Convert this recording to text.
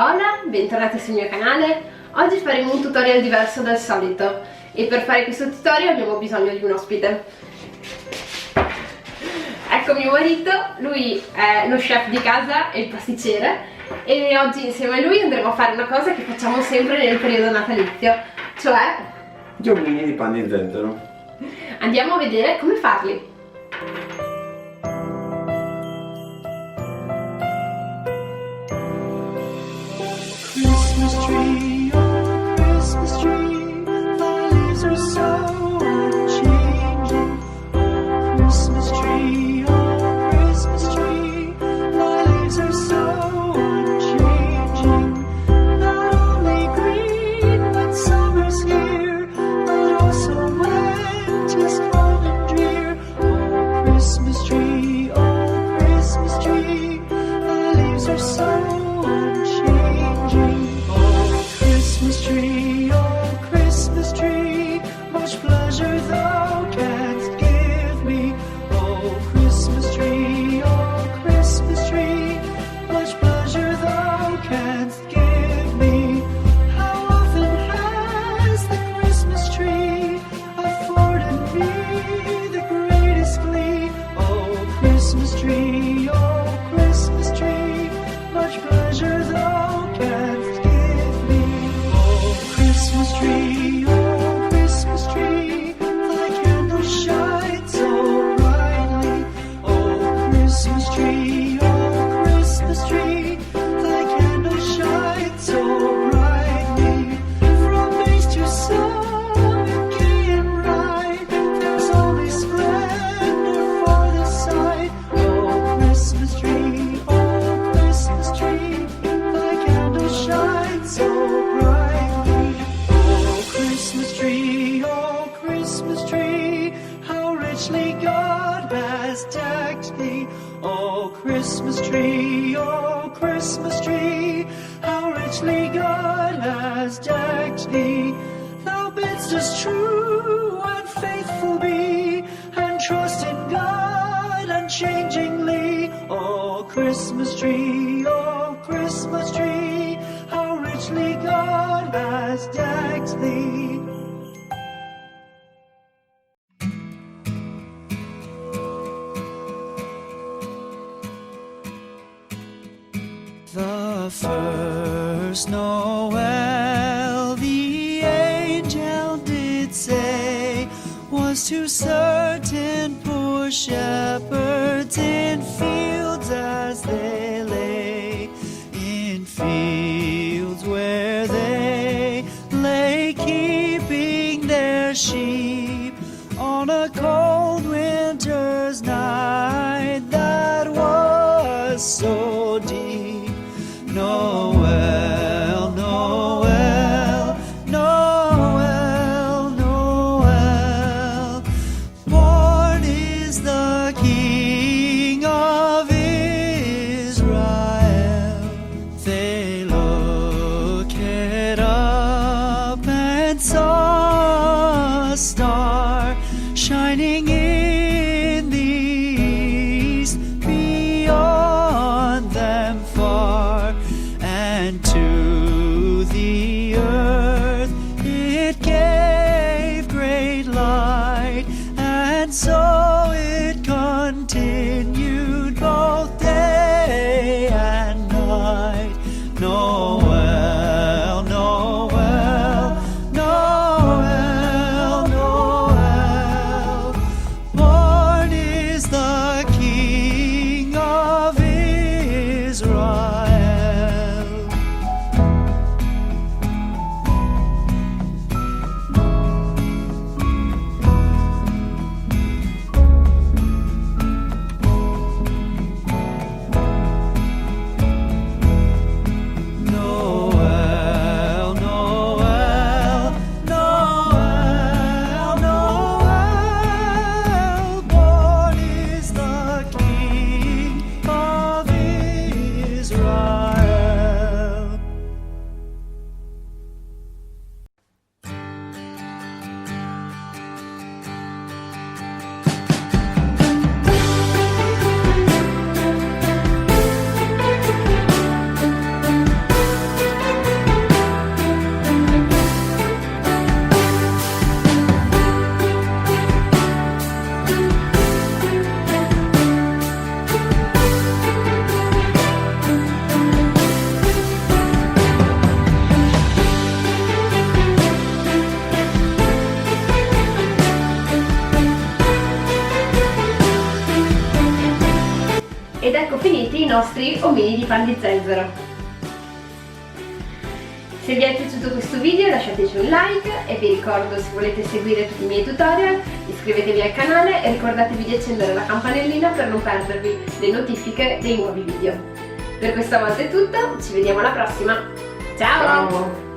Hola, bentornati sul mio canale. Oggi faremo un tutorial diverso dal solito e per fare questo tutorial abbiamo bisogno di un ospite. Ecco mio marito, lui è lo chef di casa e il pasticcere e oggi insieme a lui andremo a fare una cosa che facciamo sempre nel periodo natalizio, cioè giornini di panni e zenzero. Andiamo a vedere come farli. Christmas tree, oh Christmas tree, thy leaves are so unchanging. Oh Christmas tree, thy leaves are so unchanging. Not only green when summer's here, but also winter's cold and drear. Oh Christmas tree, thy leaves are so unchanging. Christmas tree, much pleasure thou canst give me. Oh Christmas tree, much pleasure thou canst give me. How often has the Christmas tree afforded me the greatest glee? Oh Christmas tree, much pleasure thou canst give me. Oh Christmas tree, thy candles shine so brightly. Oh Christmas tree, thy candles shine so brightly. From base to summit, gay and bright, there's only splendor for the sight. Oh Christmas tree, thy candles shine so brightly. Oh Christmas tree, how richly God has decked thee. Oh Christmas tree, how richly God has decked thee. Thou bidst us true and faithful be, and trust in God unchangingly. Oh Christmas tree, how richly God has decked thee. The first Noel, the angel did say, was to certain poor shepherds in fields as they lay, in fields where they lay keeping their sheep on a cold winter's night that was so deep. Noel, Noel, Noel, Noel, born is the King of Israel. They looked up and saw a star shining in the east, beyond them far. And to the earth it gave great light, and so it continued both day and night. Noel, Noel, Noel, Noel, born is the King of Israel. Ed ecco finiti i nostri omini di pan di zenzero. Se vi è piaciuto questo video lasciateci un like e vi ricordo, se volete seguire tutti i miei tutorial, iscrivetevi al canale e ricordatevi di accendere la campanellina per non perdervi le notifiche dei nuovi video. Per questa volta è tutto, ci vediamo alla prossima, ciao! Ciao.